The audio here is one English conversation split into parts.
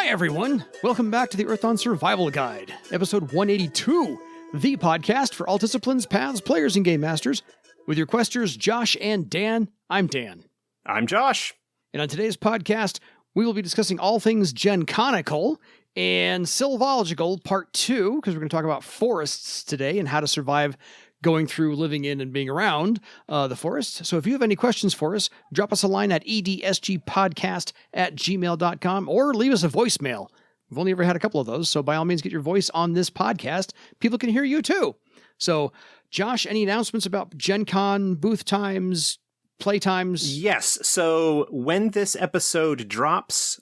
everyone. Welcome back to the Earth on Survival Guide, episode 182, the podcast for all disciplines, paths, players, and game masters. With your questers, Josh and Dan, I'm Dan. I'm Josh. And on today's podcast, we will be discussing all things GenConical and Silvological Part 2, because we're going to talk about forests today and how to survive going through, living in, and being around the forest. So if you have any questions for us, drop us a line at edsgpodcast@gmail.com or leave us a voicemail. We've only ever had a couple of those, so by all means, get your voice on this podcast. People can hear you too. So, Josh, any announcements about GenCon, booth times, play times? Yes, so when this episode drops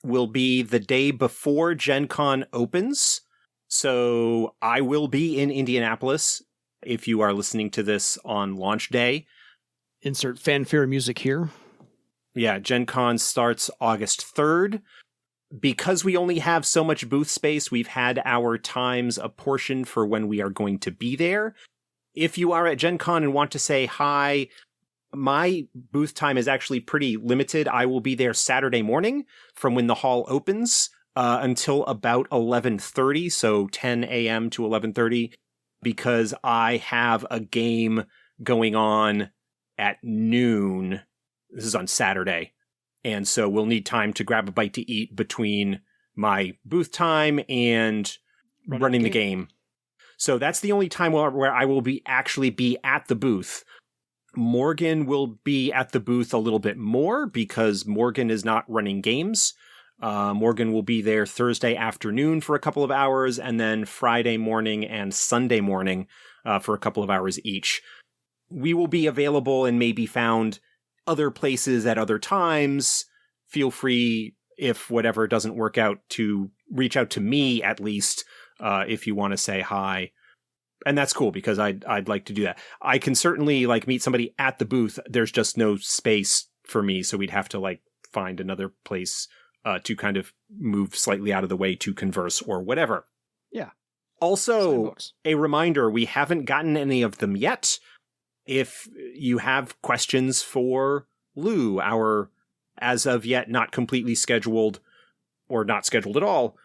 will be the day before GenCon opens. So I will be in Indianapolis if you are listening to this on launch day. Insert fanfare music here. Yeah, GenCon starts August 3rd. Because we only have so much booth space, we've had our times apportioned for when we are going to be there. If you are at GenCon and want to say hi, my booth time is actually pretty limited. I will be there Saturday morning from when the hall opens until about 11:30, so 10 a.m. to 11:30. Because I have a game going on at noon. This is on Saturday. And so we'll need time to grab a bite to eat between my booth time and running the game. So that's the only time where I will actually be at the booth. Morgan will be at the booth a little bit more because Morgan is not running games. Morgan will be there Thursday afternoon for a couple of hours, and then Friday morning and Sunday morning for a couple of hours each. We will be available and may be found other places at other times. Feel free, if whatever doesn't work out, to reach out to me at least if you want to say hi. And that's cool because I'd like to do that. I can certainly meet somebody at the booth. There's just no space for me, so we'd have to find another place to kind of move slightly out of the way to converse or whatever. Yeah. Also, a reminder, we haven't gotten any of them yet. If you have questions for Lou, our as of yet not completely scheduled or not scheduled at all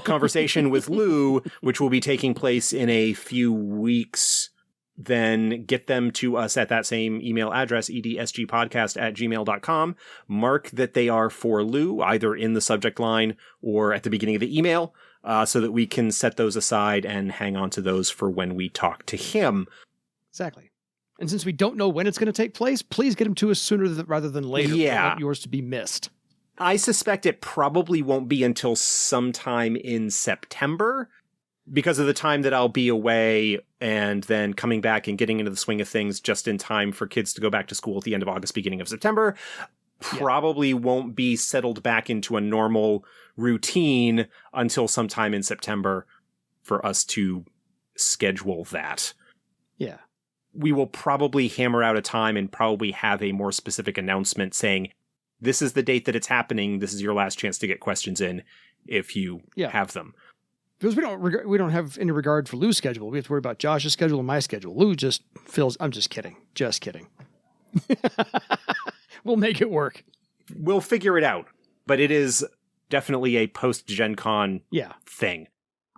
conversation with Lou, which will be taking place in a few weeks, then get them to us at that same email address, edsgpodcast@gmail.com. Mark that they are for Lou, either in the subject line or at the beginning of the email, so that we can set those aside and hang on to those for when we talk to him. Exactly. And since we don't know when it's going to take place, please get them to us sooner rather than later. Yeah. We don't want yours to be missed. I suspect it probably won't be until sometime in September, because of the time that I'll be away and then coming back and getting into the swing of things just in time for kids to go back to school at the end of August, beginning of September. Probably won't be settled back into a normal routine until sometime in September for us to schedule that. Yeah. We will probably hammer out a time and probably have a more specific announcement saying, this is the date that it's happening. This is your last chance to get questions in if you have them. Because we don't have any regard for Lou's schedule. We have to worry about Josh's schedule and my schedule. Lou just fills. I'm just kidding. Just kidding. We'll make it work. We'll figure it out. But it is definitely a post-GenCon thing.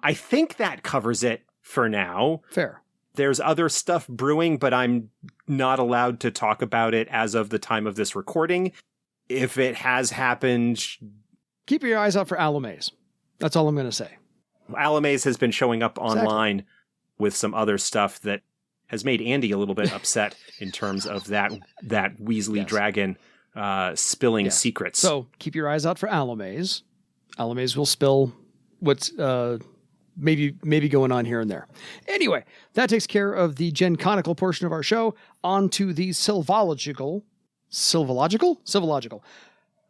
I think that covers it for now. Fair. There's other stuff brewing, but I'm not allowed to talk about it as of the time of this recording. If it has happened, keep your eyes out for Alamaze. That's all I'm going to say. Alamaze has been showing up online with some other stuff that has made Andy a little bit upset in terms of that Weasley dragon spilling secrets. So keep your eyes out for Alamaze. Alamaze will spill what's maybe going on here and there. Anyway, that takes care of the GenConical portion of our show. On to the Silvological.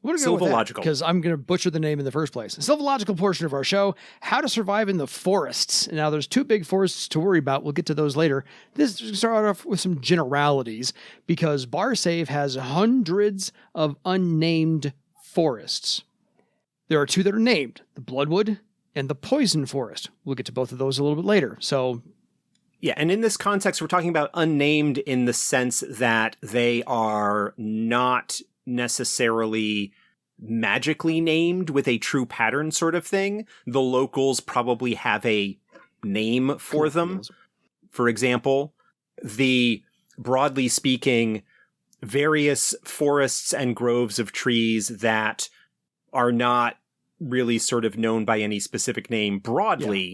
What do we go with that? Because I'm going to butcher the name in the first place. The Silvological portion of our show, how to survive in the forests. Now, there's two big forests to worry about. We'll get to those later. This start off with some generalities, because BarSave has hundreds of unnamed forests. There are two that are named, the Bloodwood and the Poison Forest. We'll get to both of those a little bit later. So, yeah, and in this context, we're talking about unnamed in the sense that they are not necessarily magically named with a true pattern sort of thing. The locals probably have a name for them. For example, the, broadly speaking, various forests and groves of trees that are not really sort of known by any specific name broadly.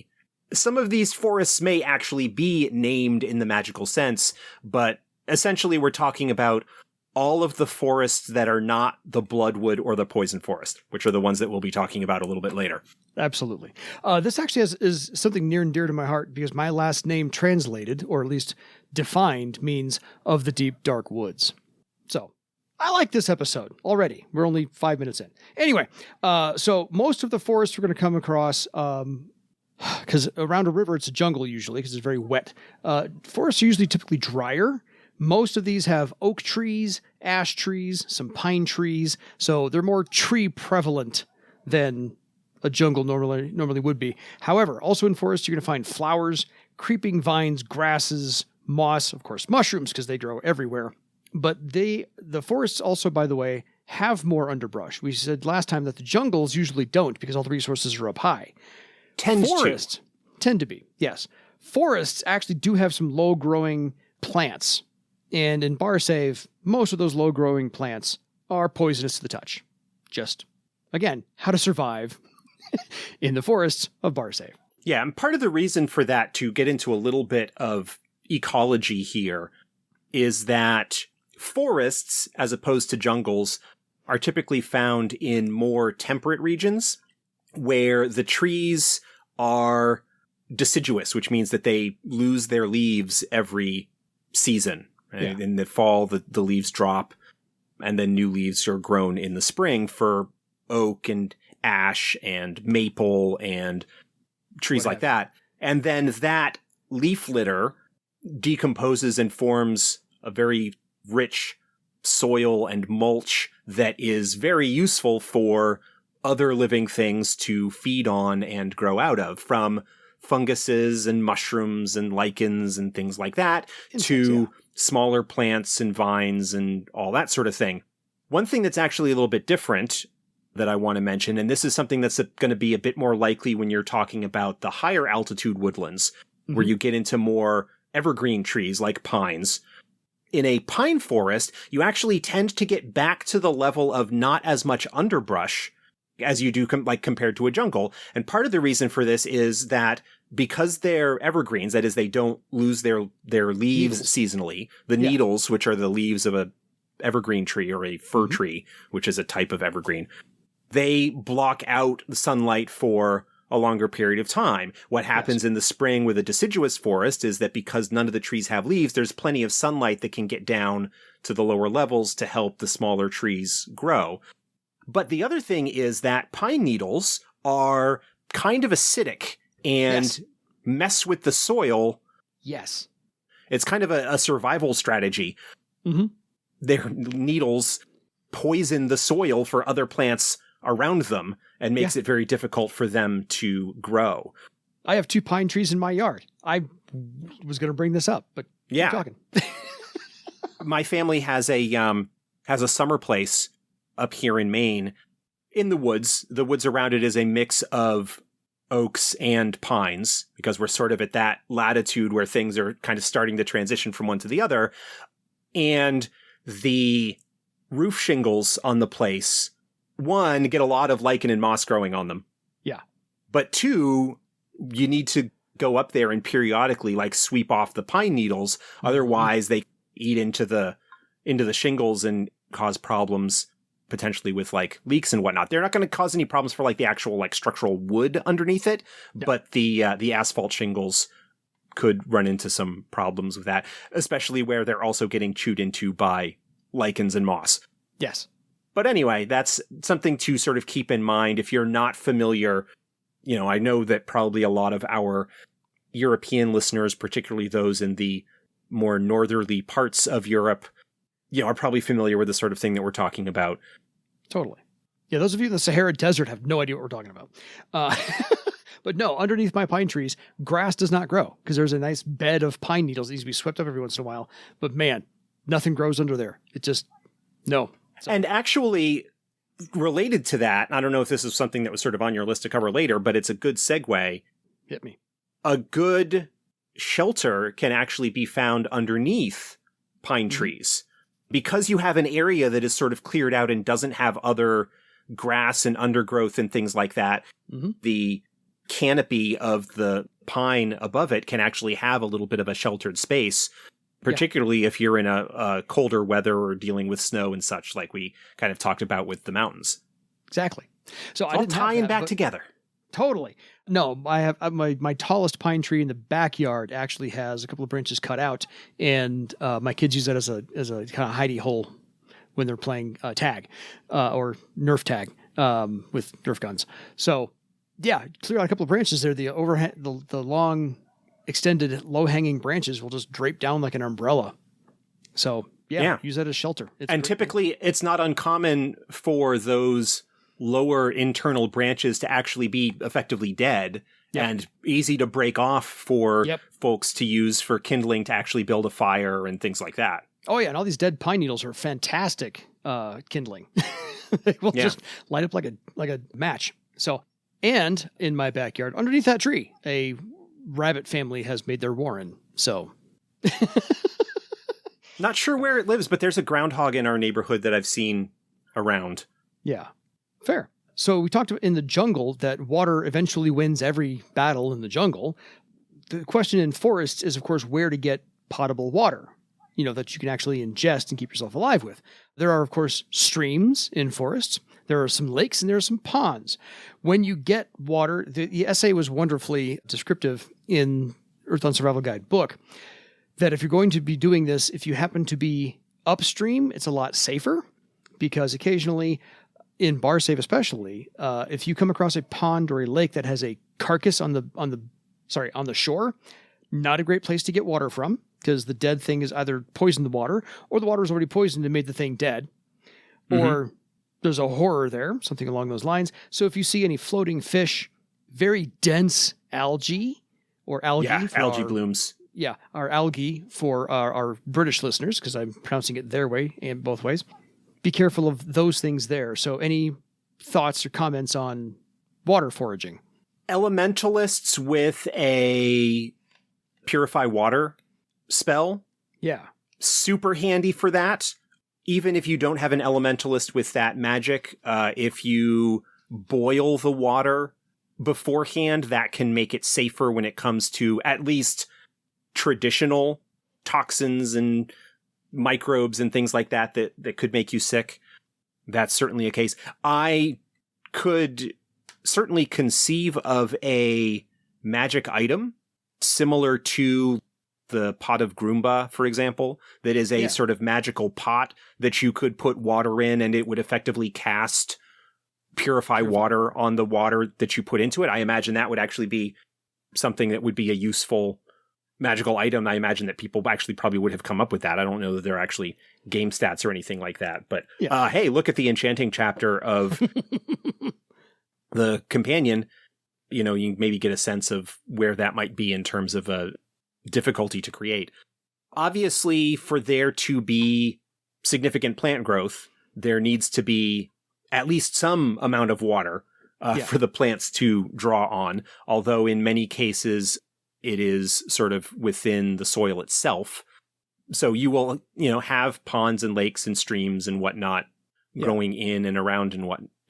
Yeah. Some of these forests may actually be named in the magical sense, but essentially we're talking about all of the forests that are not the bloodwood or the poison forest, which are the ones that we'll be talking about a little bit later. Absolutely. This actually is something near and dear to my heart because my last name translated, or at least defined, means of the deep, dark woods. So I like this episode already. We're only 5 minutes in. Anyway, so most of the forests we're going to come across, because around a river, it's a jungle usually because it's very wet. Forests are usually typically drier. Most of these have oak trees, ash trees, some pine trees. So they're more tree prevalent than a jungle normally would be. However, also in forests, you're going to find flowers, creeping vines, grasses, moss, of course, mushrooms because they grow everywhere. But the forests also, by the way, have more underbrush. We said last time that the jungles usually don't because all the resources are up high. Forests tend to be, yes. Forests actually do have some low-growing plants. And in Barsave, most of those low-growing plants are poisonous to the touch. Just, again, how to survive in the forests of Barsave. Yeah, and part of the reason for that, to get into a little bit of ecology here, is that forests, as opposed to jungles, are typically found in more temperate regions where the trees are deciduous, which means that they lose their leaves every season. Right? Yeah. In the fall, the leaves drop, and then new leaves are grown in the spring for oak and ash and maple and trees like that. And then that leaf litter decomposes and forms a very rich soil and mulch that is very useful for other living things to feed on and grow out of, from funguses and mushrooms and lichens and things like that to smaller plants and vines and all that sort of thing. One thing that's actually a little bit different that I want to mention, and this is something that's going to be a bit more likely when you're talking about the higher altitude woodlands, where you get into more evergreen trees like pines. In a pine forest, you actually tend to get back to the level of not as much underbrush as you do compared to a jungle. And part of the reason for this is that because they're evergreens, that is, they don't lose their leaves seasonally, the needles, which are the leaves of a evergreen tree or a fir tree, which is a type of evergreen, they block out the sunlight for a longer period of time. What happens in the spring with a deciduous forest is that because none of the trees have leaves, there's plenty of sunlight that can get down to the lower levels to help the smaller trees grow. But the other thing is that pine needles are kind of acidic and mess with the soil. Yes. It's kind of a survival strategy. Their needles poison the soil for other plants around them and makes it very difficult for them to grow. I have 2 pine trees in my yard. I was going to bring this up, but keep talking. My family has a summer place up here in Maine in the woods. The woods around it is a mix of oaks and pines because we're sort of at that latitude where things are kind of starting to transition from one to the other. And the roof shingles on the place, 1, get a lot of lichen and moss growing on them. Yeah. But 2, you need to go up there and periodically sweep off the pine needles. Otherwise they eat into the shingles and cause problems potentially with leaks and whatnot. They're not going to cause any problems for the actual structural wood underneath it, but the asphalt shingles could run into some problems with that, especially where they're also getting chewed into by lichens and moss. Yes. But anyway, that's something to sort of keep in mind if you're not familiar. I know that probably a lot of our European listeners, particularly those in the more northerly parts of Europe, are probably familiar with the sort of thing that we're talking about. Totally. Yeah, those of you in the Sahara Desert have no idea what we're talking about. But no, underneath my pine trees, grass does not grow because there's a nice bed of pine needles that needs to be swept up every once in a while. But man, nothing grows under there. It just, no. So. And actually, related to that, I don't know if this is something that was sort of on your list to cover later, but it's a good segue. Hit me. A good shelter can actually be found underneath pine trees. Because you have an area that is sort of cleared out and doesn't have other grass and undergrowth and things like that, the canopy of the pine above it can actually have a little bit of a sheltered space, particularly if you're in a colder weather or dealing with snow and such, like we kind of talked about with the mountains. Exactly. So it's all tying back together. Totally. No, I have my tallest pine tree in the backyard actually has a couple of branches cut out, and my kids use that as a kind of hidey hole when they're playing tag or Nerf tag with Nerf guns. So yeah, clear out a couple of branches there. The the long, extended, low hanging branches will just drape down like an umbrella. So yeah. Use that as shelter. And typically, it's not uncommon for those lower internal branches to actually be effectively dead and easy to break off for folks to use for kindling to actually build a fire and things like that. Oh yeah, and all these dead pine needles are fantastic kindling. They will just light up like a match. So, and in my backyard, underneath that tree, a rabbit family has made their warren. So, not sure where it lives, but there's a groundhog in our neighborhood that I've seen around. Yeah. Fair. So we talked in the jungle that water eventually wins every battle in the jungle. The question in forests is, of course, where to get potable water, that you can actually ingest and keep yourself alive with. There are, of course, streams in forests. There are some lakes and there are some ponds. When you get water, the essay was wonderfully descriptive in Earth on Survival Guide book, that if you're going to be doing this, if you happen to be upstream, it's a lot safer because occasionally, in Bar Save especially, if you come across a pond or a lake that has a carcass on the shore, not a great place to get water from because the dead thing is either poisoned the water or the water is already poisoned and made the thing dead, or there's a horror there, something along those lines. So if you see any floating fish, very dense algae or algae, algae blooms. Yeah, our algae for our British listeners, because I'm pronouncing it their way and both ways. Be careful of those things there. So any thoughts or comments on water foraging? Elementalists with a purify water spell. Yeah. Super handy for that. Even if you don't have an elementalist with that magic, if you boil the water beforehand, that can make it safer when it comes to at least traditional toxins and microbes and things like that could make you sick. That's certainly a case. I could certainly conceive of a magic item similar to the pot of Groomba, for example, that is a sort of magical pot that you could put water in and it would effectively cast purify water on the water that you put into it. I imagine that would actually be something that would be a useful magical item. I imagine that people actually probably would have come up with that. I don't know that they're actually game stats or anything like that. But hey, look at the enchanting chapter of the companion. You maybe get a sense of where that might be in terms of a difficulty to create. Obviously, for there to be significant plant growth, there needs to be at least some amount of water for the plants to draw on. Although in many cases, it is sort of within the soil itself. So you will, have ponds and lakes and streams and whatnot growing in and around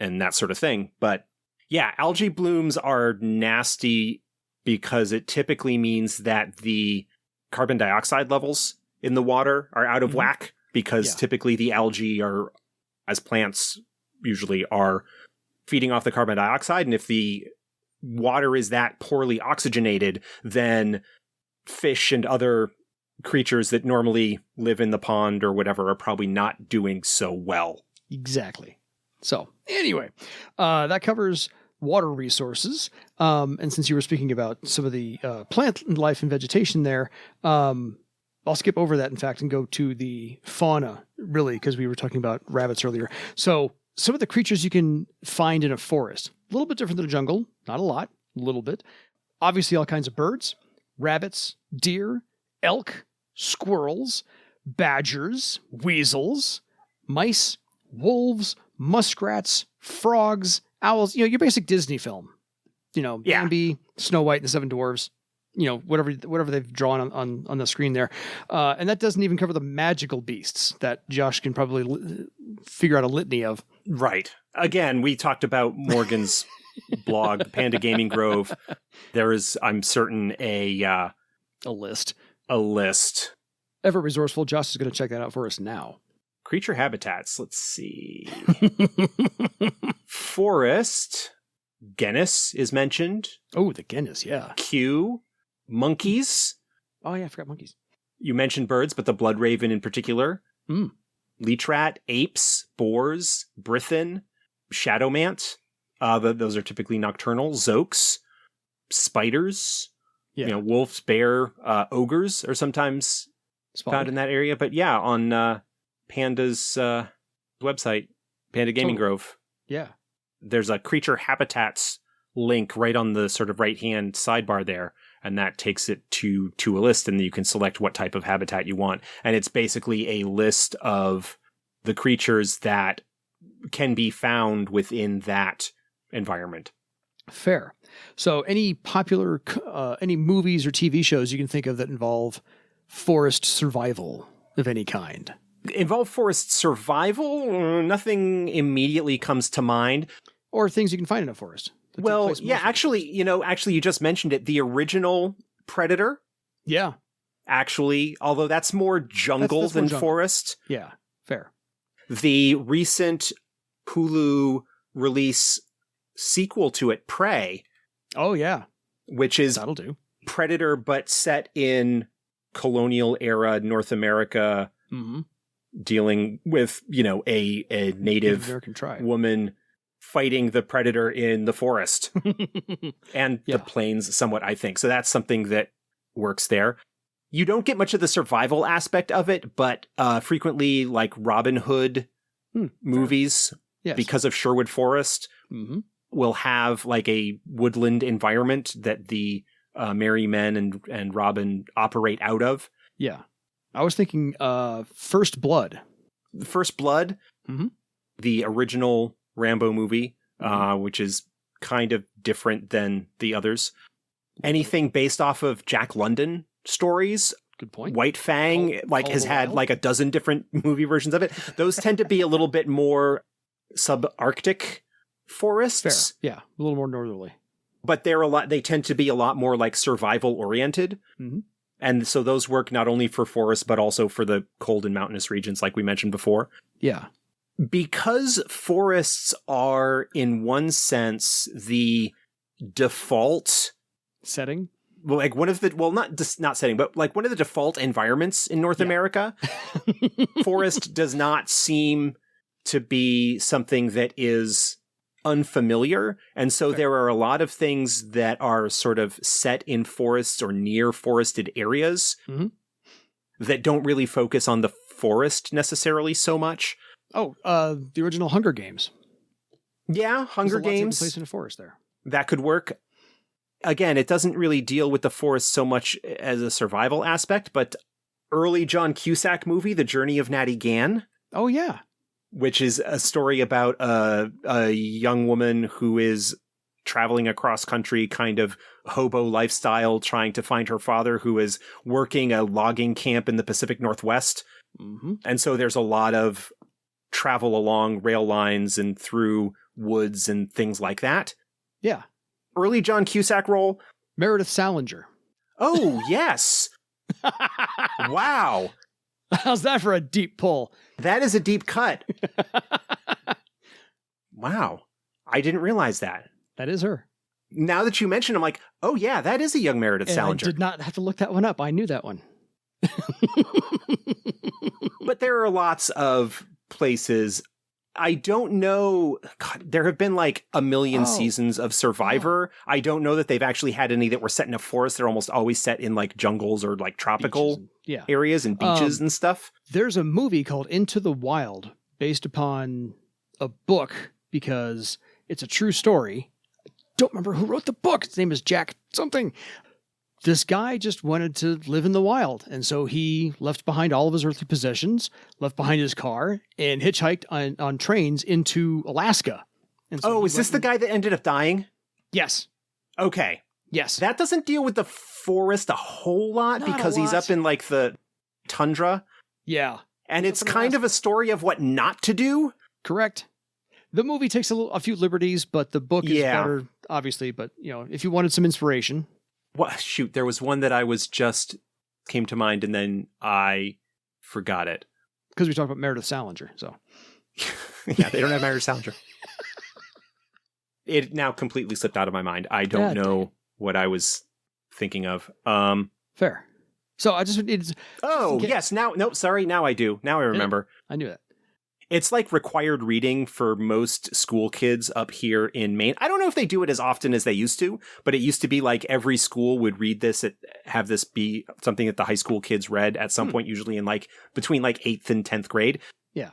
and that sort of thing. But yeah, algae blooms are nasty because it typically means that the carbon dioxide levels in the water are out of whack because typically the algae are, as plants usually are, feeding off the carbon dioxide. And if the water is that poorly oxygenated, then fish and other creatures that normally live in the pond or whatever are probably not doing so well. Exactly. So anyway, that covers water resources. And since you were speaking about some of the plant life and vegetation there, I'll skip over that, in fact, and go to the fauna, really, because we were talking about rabbits earlier. So some of the creatures you can find in a forest, a little bit different than a jungle, not a lot, a little bit. Obviously, all kinds of birds, rabbits, deer, elk, squirrels, badgers, weasels, mice, wolves, muskrats, frogs, owls, your basic Disney film. Bambi, Snow White and the Seven Dwarfs, whatever they've drawn on the screen there. And that doesn't even cover the magical beasts that Josh can probably figure out a litany of. Right. Again, we talked about Morgan's blog, Panda Gaming Grove. There is, I'm certain, a list. Ever resourceful. Josh is going to check that out for us now. Creature habitats. Let's see. Forest. Genus is mentioned. Oh, the genus, yeah. Q. Monkeys. Oh, yeah, I forgot monkeys. You mentioned birds, but the blood raven in particular. Leech rat, apes, boars, brithin, shadowmant. Those are typically nocturnal. Zoaks, spiders. Yeah. Wolves, bear, ogres are sometimes found in that area. But yeah, on Panda's website, Panda Gaming Grove. Yeah. There's a creature habitats link right on the sort of right-hand sidebar there, and that takes it to a list, and you can select what type of habitat you want. And it's basically a list of the creatures that can be found within that environment. Fair. So any popular, any movies or TV shows you can think of that involve forest survival of any kind? Involve forest survival? Nothing immediately comes to mind. Or things you can find in a forest. Well, yeah, actually, you just mentioned it. The original Predator. Yeah. Actually, although that's more jungle than more jungle. Forest. Yeah, fair. The recent Hulu release sequel to it, Prey. Oh, yeah. Which is That'll do. Predator, but set in colonial era North America, dealing with, a native American tribe woman fighting the predator in the forest and the plains somewhat, I think. So that's something that works there. You don't get much of the survival aspect of it, but frequently like Robin Hood movies, because of Sherwood Forest, will have like a woodland environment that the merry men and Robin operate out of. Yeah. I was thinking First Blood. First Blood, the original Rambo movie, which is kind of different than the others. Anything based off of Jack London stories. Good point. White Fang has had like a dozen different movie versions of it. Those tend to be a little bit more subarctic forests. Fair. Yeah, a little more northerly. But they tend to be a lot more like survival oriented. And so those work not only for forests, but also for the cold and mountainous regions, like we mentioned before. Yeah. Because forests are, in one sense, the default setting. Like one of the, not setting, but like one of the default environments in North America. Forest does not seem to be something that is unfamiliar. And so there are a lot of things that are sort of set in forests or near forested areas that don't really focus on the forest necessarily so much. Oh, the original Hunger Games. Yeah, Hunger Games. Place in a forest there. That could work. Again, it doesn't really deal with the forest so much as a survival aspect, but early John Cusack movie, The Journey of Natty Gann. Oh, yeah. Which is a story about a young woman who is traveling across country, kind of hobo lifestyle, trying to find her father, who is working a logging camp in the Pacific Northwest. And so there's a lot of travel along rail lines and through woods and things like that. Yeah. Early John Cusack role. Meredith Salinger. Oh, yes. Wow. How's that for a deep pull? That is a deep cut. Wow. I didn't realize that. That is her. Now that you mention, I'm like, oh yeah, that is a young Meredith Salinger. I did not have to look that one up. I knew that one. But there are lots of places. I don't know. God, there have been like a million seasons of Survivor. I don't know that they've actually had any that were set in a forest. They're almost always set in like jungles or like tropical areas and beaches and stuff. There's a movie called Into the Wild based upon a book because it's a true story. I don't remember who wrote the book. His name is Jack something. this guy just wanted to live in the wild. And so he left behind all of his earthly possessions, left behind his car, and hitchhiked on trains into Alaska. And so is this the guy that ended up dying? Yes. Okay. Yes. That doesn't deal with the forest a whole lot because he's up in like the tundra. Yeah. And it's kind of a story of what not to do. Correct. The movie takes a few liberties, but the book is better, obviously. But, if you wanted some inspiration. Shoot, there was one that I was just came to mind and then I forgot it. Because we talked about Meredith Salinger, so. Yeah, they don't have Meredith Salinger. It now completely slipped out of my mind. I don't know what I was thinking of. Fair. So I just... yes. Now I do. Now I remember. Yeah, I knew that. It's like required reading for most school kids up here in Maine. I don't know if they do it as often as they used to, but it used to be like every school would read this, have this be something that the high school kids read at some point, usually in like between like 8th and 10th grade. Yeah.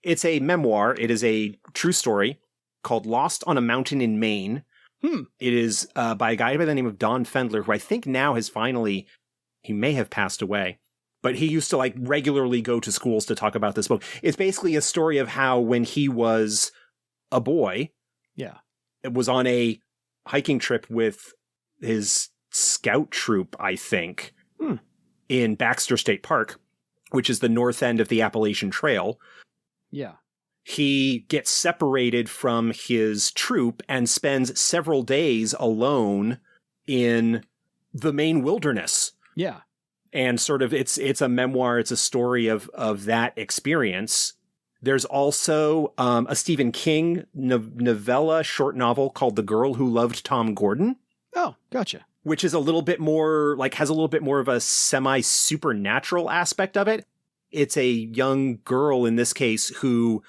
It's a memoir. It is a true story called Lost on a Mountain in Maine. It is by a guy by the name of Don Fendler, who I think now he may have passed away. But he used to like regularly go to schools to talk about this book. It's basically a story of how when he was a boy, it was on a hiking trip with his scout troop, I think, in Baxter State Park, which is the north end of the Appalachian Trail. Yeah. He gets separated from his troop and spends several days alone in the Maine wilderness. Yeah. And sort of it's a memoir, it's a story of that experience. There's also a Stephen King novella, short novel called The Girl Who Loved Tom Gordon. Oh, gotcha. Which is a little bit more, like has a little bit more of a semi-supernatural aspect of it. It's a young girl in this case who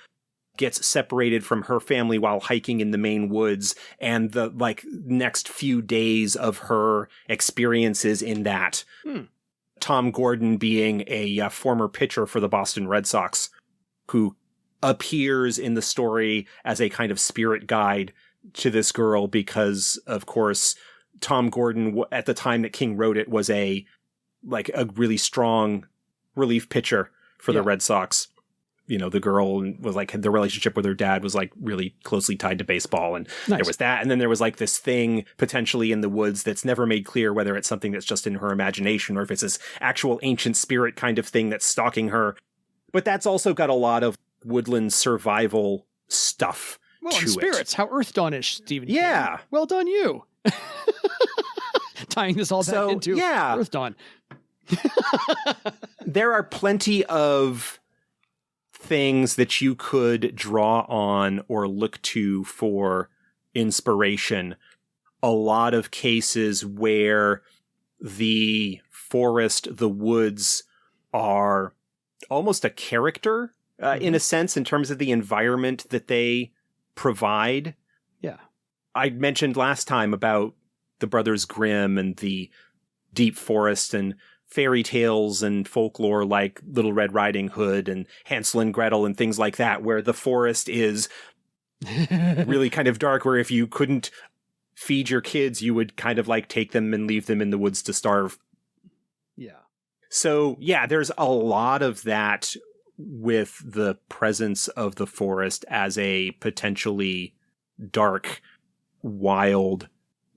gets separated from her family while hiking in the Maine woods, and the like next few days of her experiences in that. Tom Gordon being a former pitcher for the Boston Red Sox who appears in the story as a kind of spirit guide to this girl because, of course, Tom Gordon, at the time that King wrote it, was a really strong relief pitcher for the Red Sox. The girl was like, the relationship with her dad was like really closely tied to baseball. And there was that. And then there was like this thing potentially in the woods that's never made clear whether it's something that's just in her imagination or if it's this actual ancient spirit kind of thing that's stalking her. But that's also got a lot of woodland survival stuff to and spirits, how Earth Dawn-ish, Stephen. Yeah. King. Well done, you. Tying this all back into Earth Dawn. There are plenty of things that you could draw on or look to for inspiration. A lot of cases where the forest, the woods are almost a character in a sense in terms of the environment that they provide. Yeah. I mentioned last time about the Brothers Grimm and the deep forest and fairy tales and folklore like Little Red Riding Hood and Hansel and Gretel and things like that, where the forest is really kind of dark, where if you couldn't feed your kids, you would kind of like take them and leave them in the woods to starve. Yeah. So yeah, there's a lot of that with the presence of the forest as a potentially dark, wild,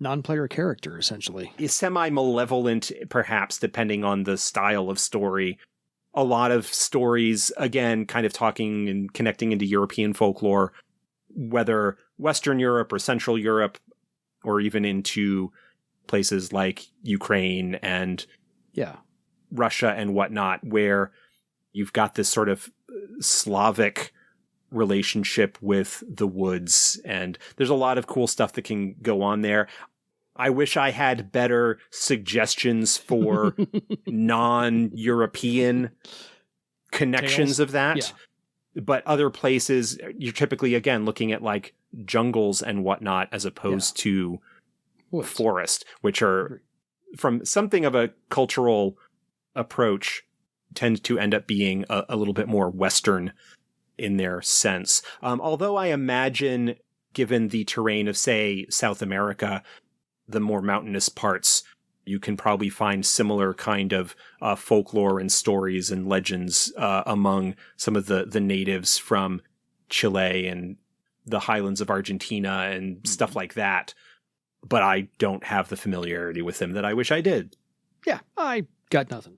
non-player character, essentially. Semi-malevolent, perhaps, depending on the style of story. A lot of stories, again, kind of talking and connecting into European folklore, whether Western Europe or Central Europe, or even into places like Ukraine and Russia and whatnot, where you've got this sort of Slavic relationship with the woods, and there's a lot of cool stuff that can go on there. I wish I had better suggestions for non-European connections of that. Yeah. But other places, you're typically, again, looking at like jungles and whatnot, as opposed to forest, which are, from something of a cultural approach, tend to end up being a little bit more Western in their sense. Although I imagine, given the terrain of, say, South America, the more mountainous parts, You can probably find similar kind of folklore and stories and legends among some of the natives from Chile and the highlands of Argentina and stuff like that. But I don't have the familiarity with them that I wish I did. Yeah, I got nothing.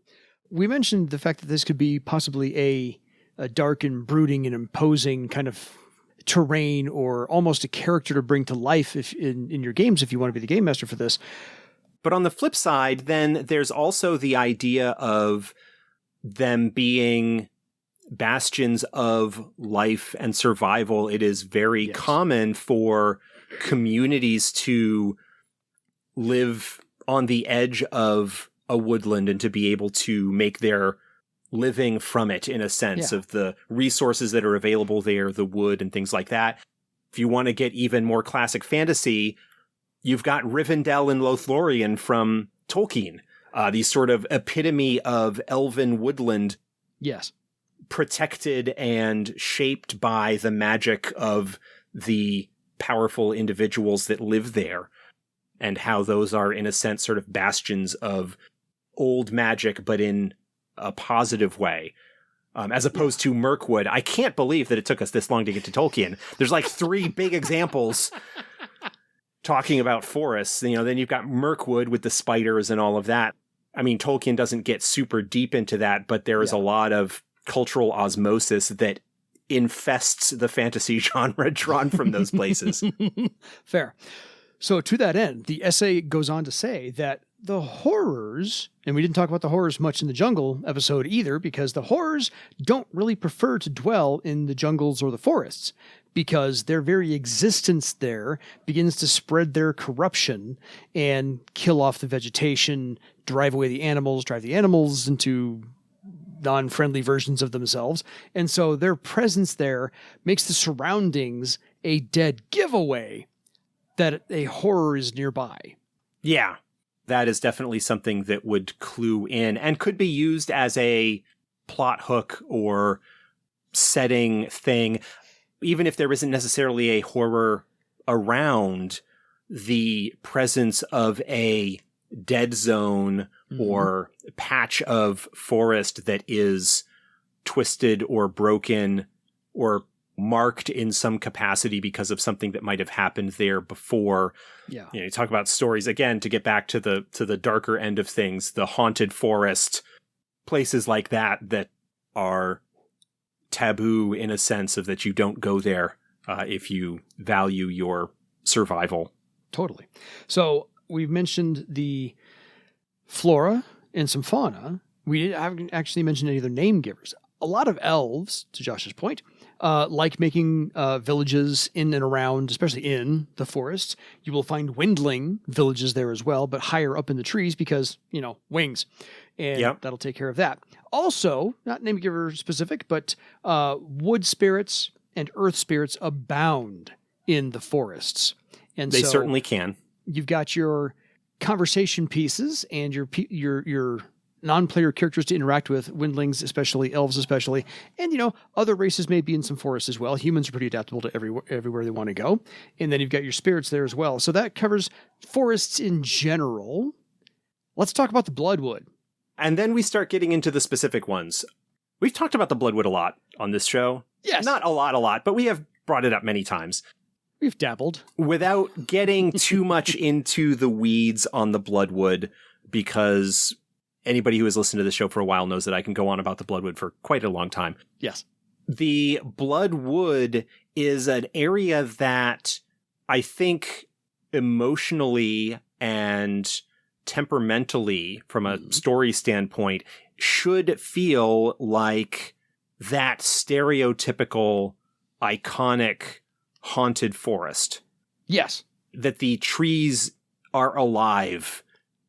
We mentioned the fact that this could be possibly a dark and brooding and imposing kind of terrain, or almost a character to bring to life if in your games, if you want to be the game master for this. But on the flip side, then there's also the idea of them being bastions of life and survival. It is very common for communities to live on the edge of a woodland and to be able to make their living from it, in a sense of the resources that are available there, the wood and things like that. If you want to get even more classic fantasy, you've got Rivendell and Lothlorien from Tolkien, these sort of epitome of elven woodland. Yes. Protected and shaped by the magic of the powerful individuals that live there, and how those are, in a sense, sort of bastions of old magic, but in a positive way. As opposed to Mirkwood. I can't believe that it took us this long to get to Tolkien. There's like 3 big examples talking about forests. You know, then you've got Mirkwood with the spiders and all of that. I mean, Tolkien doesn't get super deep into that, but there is a lot of cultural osmosis that infests the fantasy genre drawn from those places. Fair. So to that end, the essay goes on to say that the horrors, and we didn't talk about the horrors much in the jungle episode either, because the horrors don't really prefer to dwell in the jungles or the forests, because their very existence there begins to spread their corruption and kill off the vegetation, drive the animals into non-friendly versions of themselves. And so their presence there makes the surroundings a dead giveaway that a horror is nearby. Yeah, that is definitely something that would clue in and could be used as a plot hook or setting thing. Even if there isn't necessarily a horror around, the presence of a dead zone or patch of forest that is twisted or broken or marked in some capacity because of something that might have happened there before. Yeah. You know, you talk about stories again, to get back to the darker end of things, the haunted forest, places like that are taboo in a sense of that you don't go there if you value your survival. Totally. So we've mentioned the flora and some fauna. We haven't actually mentioned any of the name givers. A lot of elves, to Josh's point, like making villages in and around, especially in the forests. You will find windling villages there as well, but higher up in the trees because, wings. And that'll take care of that. Also, not Namegiver specific, but wood spirits and earth spirits abound in the forests. And they certainly can. You've got your conversation pieces and your non-player characters to interact with, windlings especially, elves especially, and other races may be in some forests as well. Humans are pretty adaptable to everywhere they want to go. And then you've got your spirits there as well. So that covers forests in general. Let's talk about the Bloodwood. And then we start getting into the specific ones. We've talked about the Bloodwood a lot on this show. Yes. Not a lot, but we have brought it up many times. We've dabbled. Without getting too much into the weeds on the Bloodwood, because anybody who has listened to the show for a while knows that I can go on about the Bloodwood for quite a long time. Yes. The Bloodwood is an area that I think emotionally and temperamentally, from a story standpoint, should feel like that stereotypical, iconic, haunted forest. Yes. That the trees are alive,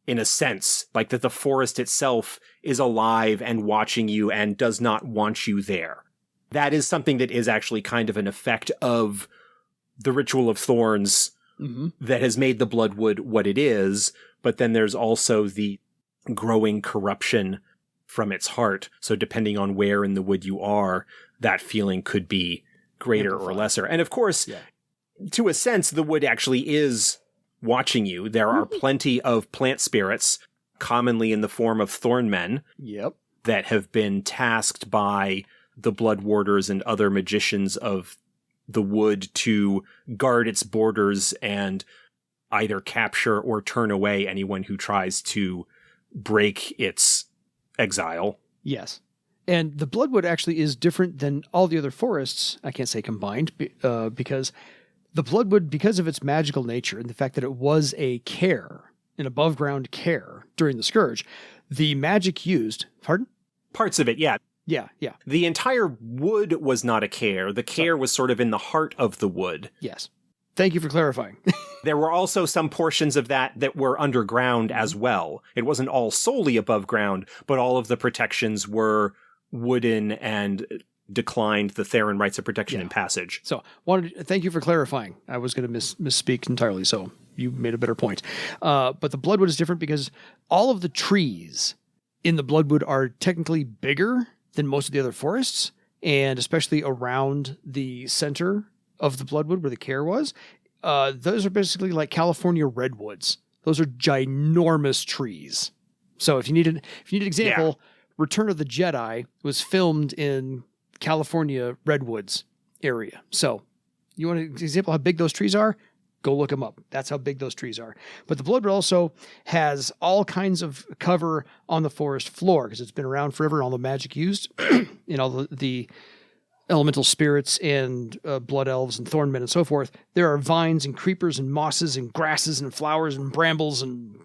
in a sense, like that the forest itself is alive and watching you and does not want you there. That is something that is actually kind of an effect of the Ritual of Thorns that has made the Bloodwood what it is, but then there's also the growing corruption from its heart. So depending on where in the wood you are, that feeling could be greater or lesser. And of course, to a sense, the wood actually is watching you. There are plenty of plant spirits commonly in the form of thornmen. Yep. That have been tasked by the blood warders and other magicians of the wood to guard its borders and either capture or turn away anyone who tries to break its exile. Yes. And the Bloodwood actually is different than all the other forests, I can't say combined, because the Bloodwood, because of its magical nature and the fact that it was a care, an above ground care during the Scourge, the magic used, pardon? Parts of it, yeah. Yeah. The entire wood was not a care. The care was sort of in the heart of the wood. Yes. Thank you for clarifying. There were also some portions of that were underground as well. It wasn't all solely above ground, but all of the protections were wooden and declined the Theron rights of protection and passage. So, thank you for clarifying. I was going to misspeak entirely, so you made a better point. But the Bloodwood is different because all of the trees in the Bloodwood are technically bigger than most of the other forests, and especially around the center of the Bloodwood where the care was. Those are basically like California redwoods. Those are ginormous trees. So if you need an example, Return of the Jedi was filmed in California redwoods area. So you want an example how big those trees are? Go look them up. That's how big those trees are. But the Bloodwood also has all kinds of cover on the forest floor because it's been around forever and all the magic used and all the elemental spirits and blood elves and thornmen and so forth. There are vines and creepers and mosses and grasses and flowers and brambles and,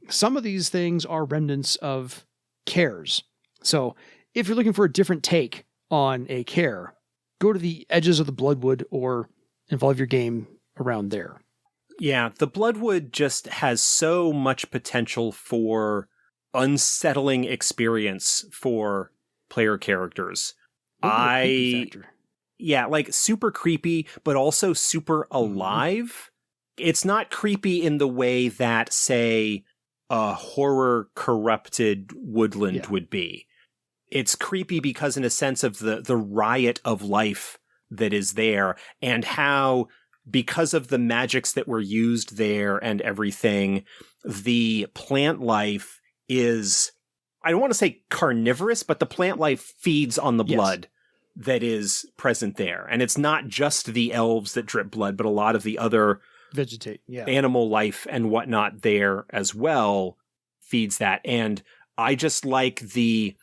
some of these things are remnants of cares. So if you're looking for a different take on a care, go to the edges of the Bloodwood or involve your game around there. Yeah, the Bloodwood just has so much potential for unsettling experience for player characters. Yeah, like super creepy, but also super alive. It's not creepy in the way that, say, a horror corrupted woodland would be. It's creepy because in a sense of the riot of life that is there and how, because of the magics that were used there and everything, the plant life is, I don't want to say carnivorous, but the plant life feeds on the blood that is present there. And it's not just the elves that drip blood, but a lot of the other animal life and whatnot there as well feeds that. And I just like the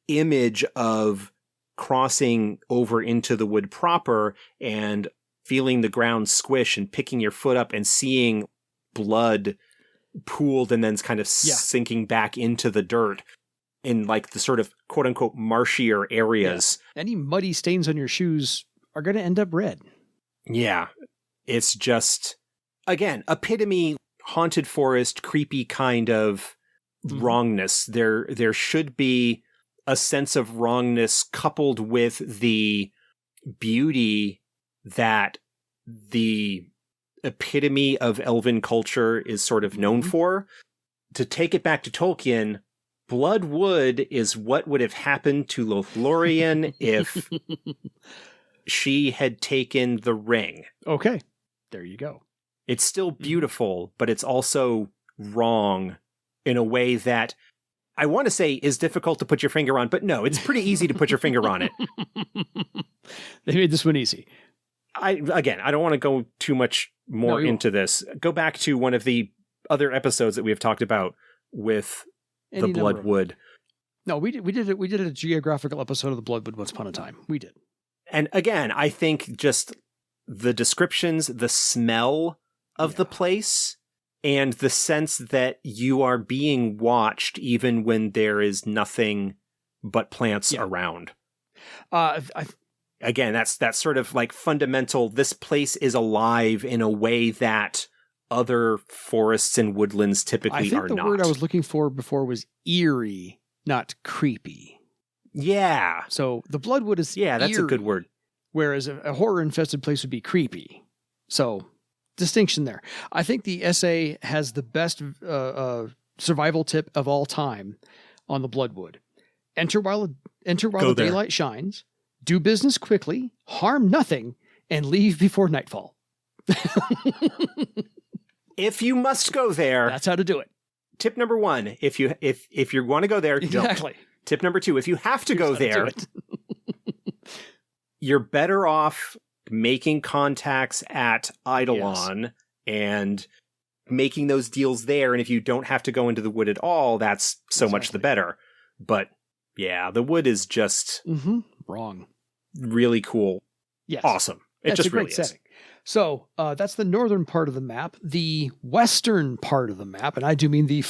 image of crossing over into the wood proper and feeling the ground squish and picking your foot up and seeing blood pooled and then kind of sinking back into the dirt in like the sort of quote unquote marshier areas. Yeah. Any muddy stains on your shoes are going to end up red. Yeah. It's just, again, epitome haunted forest, creepy kind of wrongness. There should be a sense of wrongness coupled with the beauty that the epitome of elven culture is sort of known for. To take it back to Tolkien, Bloodwood is what would have happened to Lothlorien if she had taken the ring. Okay, there you go. It's still beautiful, but it's also wrong in a way that I want to say is difficult to put your finger on, but no, it's pretty easy to put your finger on it. They made this one easy. I don't want to go too much more into this. Go back to one of the other episodes that we have talked about with the Bloodwood. No, we did a geographical episode of the Bloodwood once upon a time. We did. And again, I think just the descriptions, the smell of the place, and the sense that you are being watched even when there is nothing but plants around. Again, that's sort of like fundamental. This place is alive in a way that other forests and woodlands typically are not. I think the word I was looking for before was eerie, not creepy. Yeah. So the Bloodwood is that's eerie, a good word. Whereas a horror-infested place would be creepy. So distinction there. I think the essay has the best survival tip of all time on the Bloodwood. Enter while the daylight shines. Do business quickly, harm nothing, and leave before nightfall. If you must go there, that's how to do it. tip number 1, if you want to go there, exactly. Don't. Tip number 2, if you have to go there, you're better off making contacts at Eidolon and making those deals there. And if you don't have to go into the wood at all, that's so much the better. But yeah, the wood is just wrong. Really cool. Yes. Awesome. It just really is. So that's the northern part of the map. The western part of the map, and I do mean the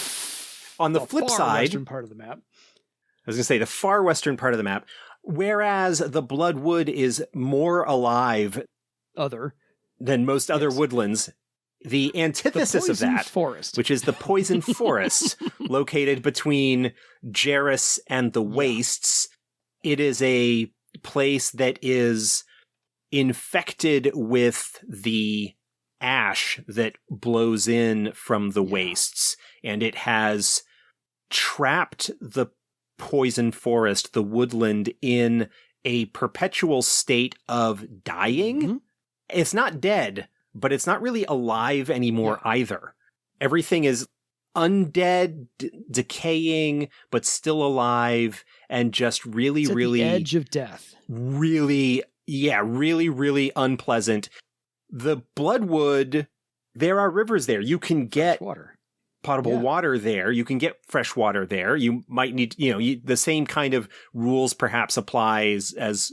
on the flip side, western part of the map. I was going to say the far western part of the map, whereas the Bloodwood is more alive than most other woodlands. The antithesis of that, forest. Which is the poison forest located between Jarris and the Wastes. It is a place that is infected with the ash that blows in from the wastes, and it has trapped the poison forest, the woodland, in a perpetual state of dying. It's not dead, but it's not really alive anymore either. Everything is undead, decaying, but still alive, and just really, it's at really the edge of death. Really, really unpleasant. The Bloodwood, there are rivers there. You can get potable water there. You can get fresh water there. You might need, the same kind of rules perhaps applies as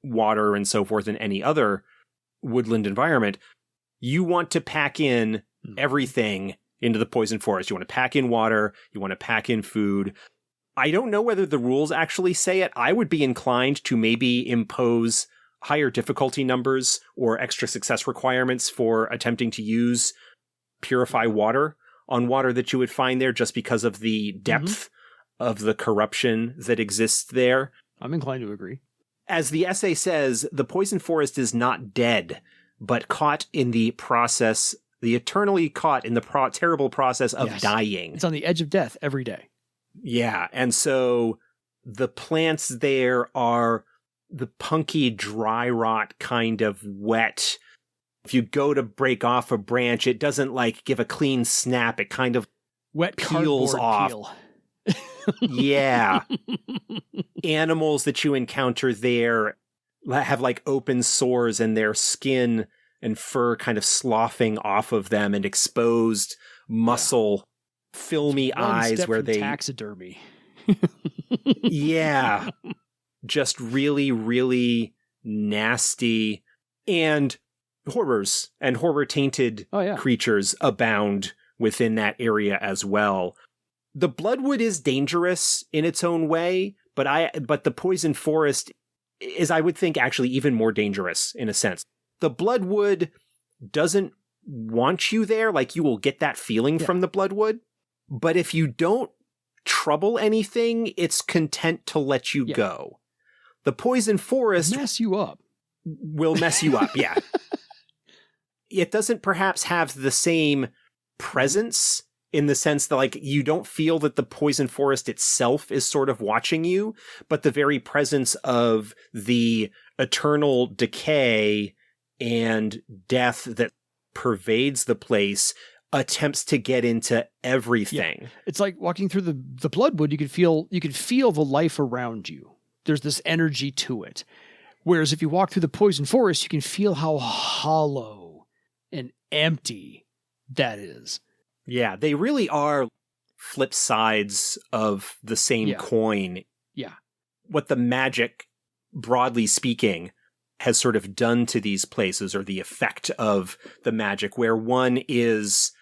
water and so forth in any other woodland environment. You want to pack in everything into the poison forest. You want to pack in water. You want to pack in food. I don't know whether the rules actually say it. I would be inclined to maybe impose higher difficulty numbers or extra success requirements for attempting to purify water on water that you would find there, just because of the depth of the corruption that exists there. I'm inclined to agree. As the essay says, the poison forest is not dead, but caught in the process, the eternally caught in the terrible process of dying. It's on the edge of death every day. Yeah, and so the plants there are the punky, dry rot kind of wet. If you go to break off a branch, it doesn't give a clean snap. It kind of wet peels off. Peel. Yeah. Animals that you encounter there have open sores, and their skin and fur kind of sloughing off of them, and exposed muscle, filmy eyes where they taxidermy. Yeah. Just really, really nasty, and horrors and horror-tainted creatures abound within that area as well. The Bloodwood is dangerous in its own way, but the poison forest is, I would think, actually even more dangerous in a sense. The Bloodwood doesn't want you there, you will get that feeling from the Bloodwood, but if you don't trouble anything, it's content to let you go. The poison forest will mess you up. Yeah. It doesn't perhaps have the same presence, in the sense that you don't feel that the poison forest itself is sort of watching you, but the very presence of the eternal decay and death that pervades the place attempts to get into everything. Yeah. It's like walking through the Bloodwood. You could feel the life around you. There's this energy to it. Whereas if you walk through the poison forest, you can feel how hollow and empty that is. Yeah, they really are flip sides of the same coin. Yeah. What the magic, broadly speaking, has sort of done to these places, or the effect of the magic, where one is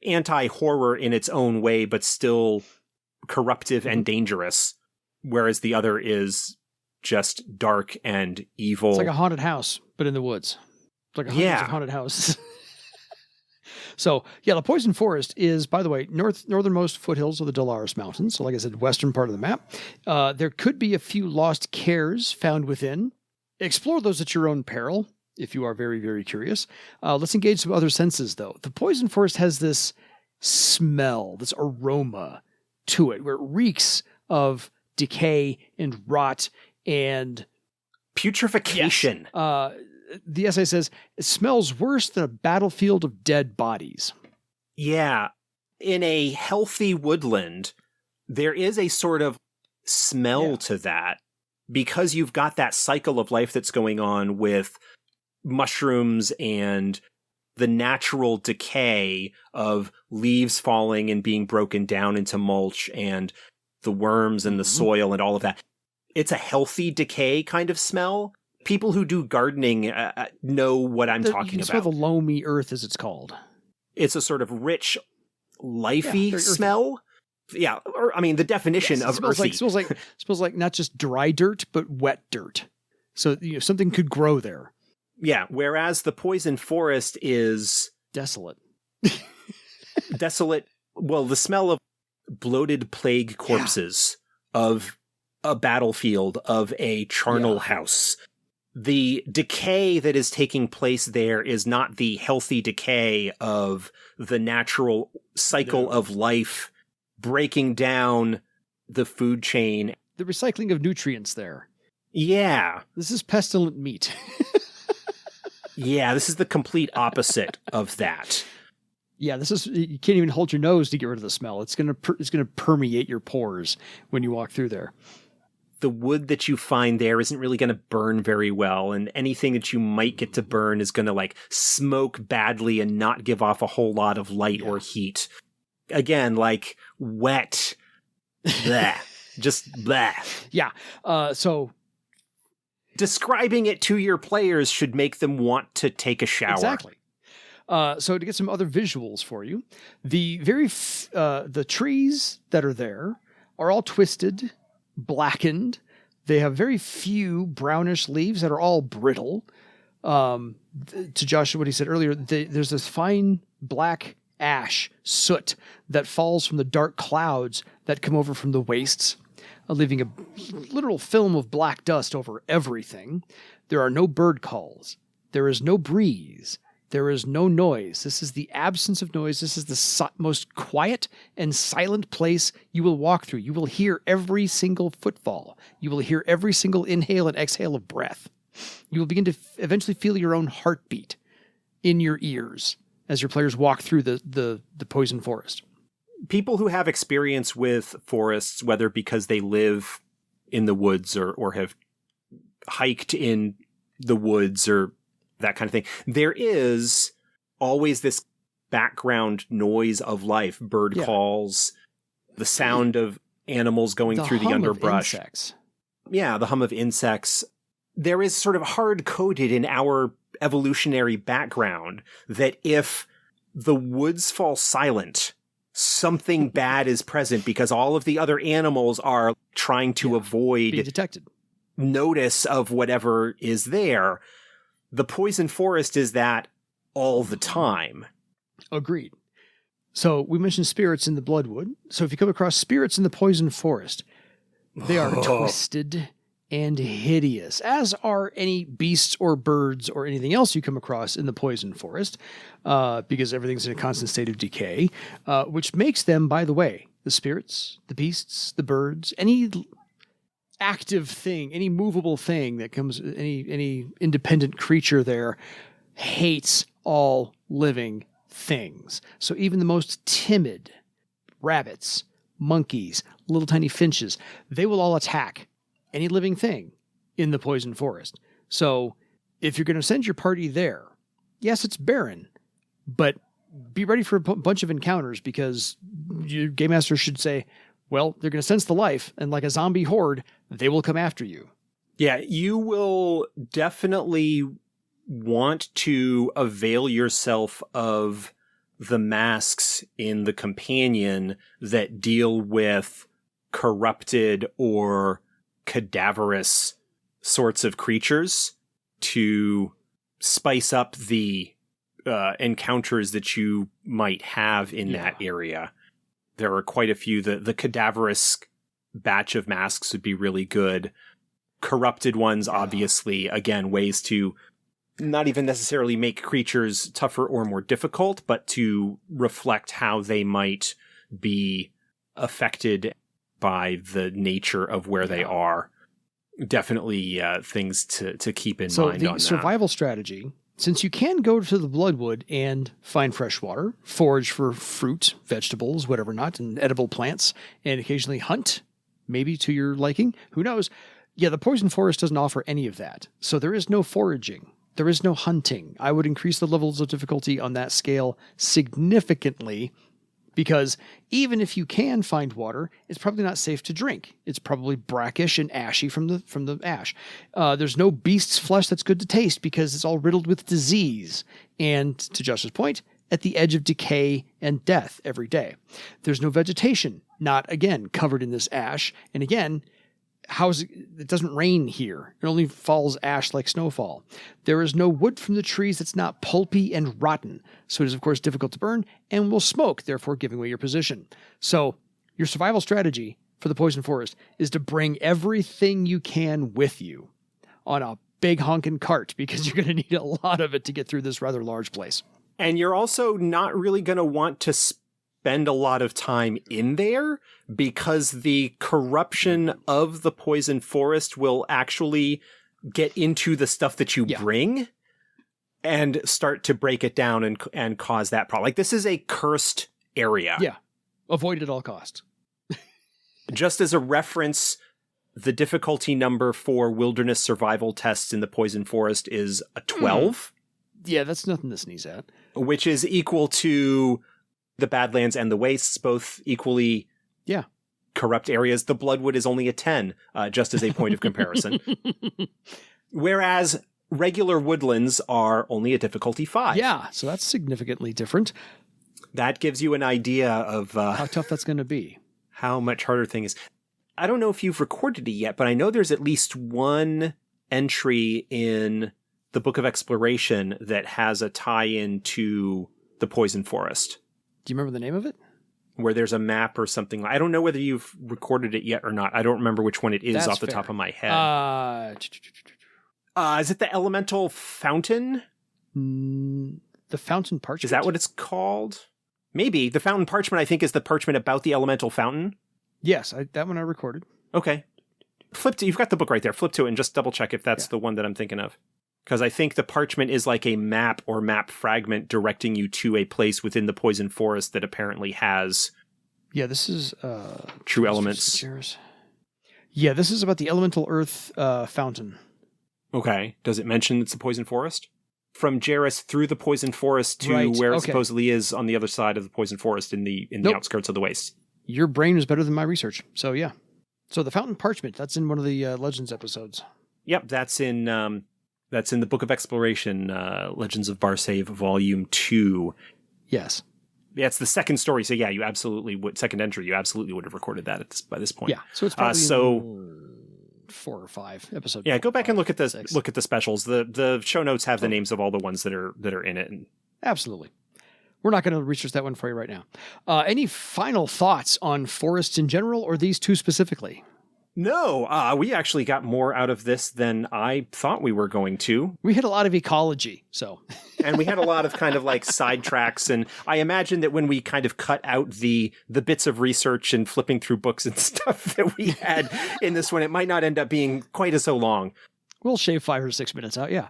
anti-horror in its own way, but still corruptive and dangerous, whereas the other is just dark and evil. It's like a haunted house, but in the woods. It's like a haunted house. So, the poison forest is, by the way, northernmost foothills of the Dolaris Mountains. So, like I said, western part of the map. There could be a few lost cares found within. Explore those at your own peril, if you are very, very curious. Let's engage some other senses, though. The poison forest has this smell, this aroma to it, where it reeks of decay and rot and putrefaction. Yes. The essay says, it smells worse than a battlefield of dead bodies. Yeah. In a healthy woodland, there is a sort of smell to that because you've got that cycle of life that's going on with mushrooms and the natural decay of leaves falling and being broken down into mulch and the worms and the soil and all of that. It's a healthy decay kind of smell. People who do gardening know what I'm talking you about. Smell the loamy earth, as it's called. It's a sort of rich, lifey smell. Yeah, or I mean, the definition of earthy. Smells like not just dry dirt, but wet dirt. So something could grow there. Yeah, whereas the poison forest is desolate. Desolate. Well, the smell of bloated plague corpses, of a battlefield, of a charnel house. The decay that is taking place there is not the healthy decay of the natural cycle of life breaking down the food chain. The recycling of nutrients there. Yeah. This is pestilent meat. Yeah, this is the complete opposite of that. Yeah, you can't even hold your nose to get rid of the smell. It's gonna permeate your pores when you walk through there. The wood that you find there isn't really going to burn very well, and anything that you might get to burn is going to smoke badly and not give off a whole lot of light or heat. Again, wet, bleh, just bleh. Yeah. So describing it to your players should make them want to take a shower. Exactly. So to get some other visuals for you, the trees that are there are all twisted, blackened. They have very few brownish leaves that are all brittle. To Josh, what he said earlier, there's this fine black ash soot that falls from the dark clouds that come over from the wastes, leaving a literal film of black dust over everything. There are no bird calls. There is no breeze. There is no noise. This is the absence of noise. This is the most quiet and silent place you will walk through. You will hear every single footfall. You will hear every single inhale and exhale of breath. You will begin to eventually feel your own heartbeat in your ears as your players walk through the poison forest. People who have experience with forests, whether because they live in the woods or have hiked in the woods or that kind of thing, there is always this background noise of life, bird calls, the sound of animals going through the underbrush. Yeah, the hum of insects. There is sort of hard-coded in our evolutionary background that if the woods fall silent, something bad is present because all of the other animals are trying to avoid being detected. Notice of whatever is there. The poison forest is that all the time. Agreed. So we mentioned spirits in the bloodwood. So if you come across spirits in the poison forest, they are twisted and hideous, as are any beasts or birds or anything else you come across in the poison forest, because everything's in a constant state of decay, which makes them, by the way, the spirits, the beasts, the birds, any active thing, any movable thing that comes, any independent creature there hates all living things. So even the most timid rabbits, monkeys, little tiny finches, they will all attack any living thing in the poison forest. So if you're going to send your party there, yes, it's barren, but be ready for a bunch of encounters because your game master should say, well, they're going to sense the life, and like a zombie horde, they will come after you. Yeah, you will definitely want to avail yourself of the masks in the companion that deal with corrupted or cadaverous sorts of creatures to spice up the encounters that you might have in that area. There are quite a few. The cadaverous batch of masks would be really good. Corrupted ones, obviously, again, ways to not even necessarily make creatures tougher or more difficult, but to reflect how they might be affected by the nature of where they are. Definitely things to keep in mind on that. So the survival strategy Since you can go to the Bloodwood and find fresh water, forage for fruit, vegetables, whatever not, and edible plants, and occasionally hunt, maybe to your liking, who knows? Yeah, the Poison Forest doesn't offer any of that. So there is no foraging. There is no hunting. I would increase the levels of difficulty on that scale significantly, because even if you can find water, it's probably not safe to drink. It's probably brackish and ashy from the ash. There's no beast's flesh that's good to taste because it's all riddled with disease. And to Josh's point, at the edge of decay and death every day. There's no vegetation, not again covered in this ash. And again, it doesn't rain here. It only falls ash like snowfall. There is no wood from the trees that's not pulpy and rotten. So it is, of course, difficult to burn and will smoke, therefore giving away your position. So your survival strategy for the Poison Forest is to bring everything you can with you on a big honking cart, because you're going to need a lot of it to get through this rather large place. And you're also not really going to want to spend a lot of time in there, because the corruption of the Poison Forest will actually get into the stuff that you bring and start to break it down and cause that problem. Like, this is a cursed area. Yeah. Avoid at all costs. Just as a reference, the difficulty number for wilderness survival tests in the Poison Forest is a 12. Yeah, that's nothing to sneeze at. Which is equal to the Badlands and the Wastes, both equally corrupt areas. The Bloodwood is only a 10, just as a point of comparison. Whereas regular woodlands are only a difficulty 5. Yeah, so that's significantly different. That gives you an idea of how tough that's going to be. How much harder thing is. I don't know if you've recorded it yet, but I know there's at least one entry in the Book of Exploration that has a tie-in to the Poison Forest. Do you remember the name of it? Where there's a map or something. I don't know whether you've recorded it yet or not. I don't remember which one it is off the top of my head. Is it the Elemental Fountain? The Fountain Parchment? Is that what it's called? Maybe. The Fountain Parchment, I think, is the parchment about the Elemental Fountain. Yes, that one I recorded. Okay. You've got the book right there. Flip to it and just double check if that's the one that I'm thinking of. Because I think the parchment is like a map or map fragment directing you to a place within the Poison Forest that apparently has... Yeah, this is... true elements. Yeah, this is about the Elemental Earth Fountain. Okay. Does it mention it's the Poison Forest? From Jarrus through the Poison Forest to where it supposedly is on the other side of the Poison Forest in the outskirts of the Wastes. Your brain is better than my research. So, yeah. So the Fountain Parchment, that's in one of the Legends episodes. Yep, that's in the Book of Exploration, Legends of Barsave, Volume 2. Yes. Yeah, it's the second story, so yeah, you absolutely would, second entry, you absolutely would have recorded that by this point. Yeah, so it's probably 4 or 5 episodes. Yeah, go back and look at the specials. The show notes have the names of all the ones that are in it. Absolutely. We're not going to research that one for you right now. Any final thoughts on forests in general, or these two specifically? No, we actually got more out of this than I thought we were going to. We hit a lot of ecology, so. And we had a lot of kind of like sidetracks, and I imagine that when we kind of cut out the bits of research and flipping through books and stuff that we had in this one, it might not end up being quite as so long. We'll shave 5 or 6 minutes out, yeah.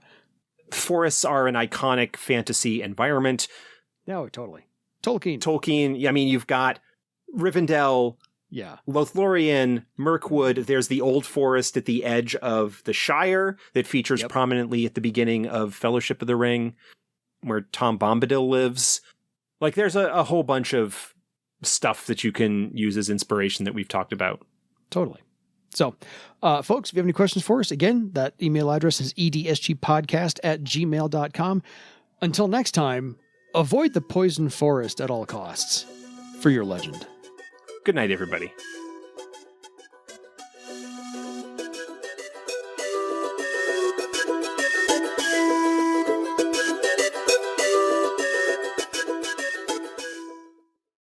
Forests are an iconic fantasy environment. No, totally. Tolkien, I mean, you've got Rivendell, Lothlorien, Mirkwood. There's the old forest at the edge of the Shire that features prominently at the beginning of Fellowship of the Ring, where Tom Bombadil lives. Like, there's a whole bunch of stuff that you can use as inspiration that we've talked about. Totally. So, folks, if you have any questions for us, again, that email address is edsgpodcast@gmail.com. Until next time, avoid the Poison Forest at all costs for your legend. Good night, everybody.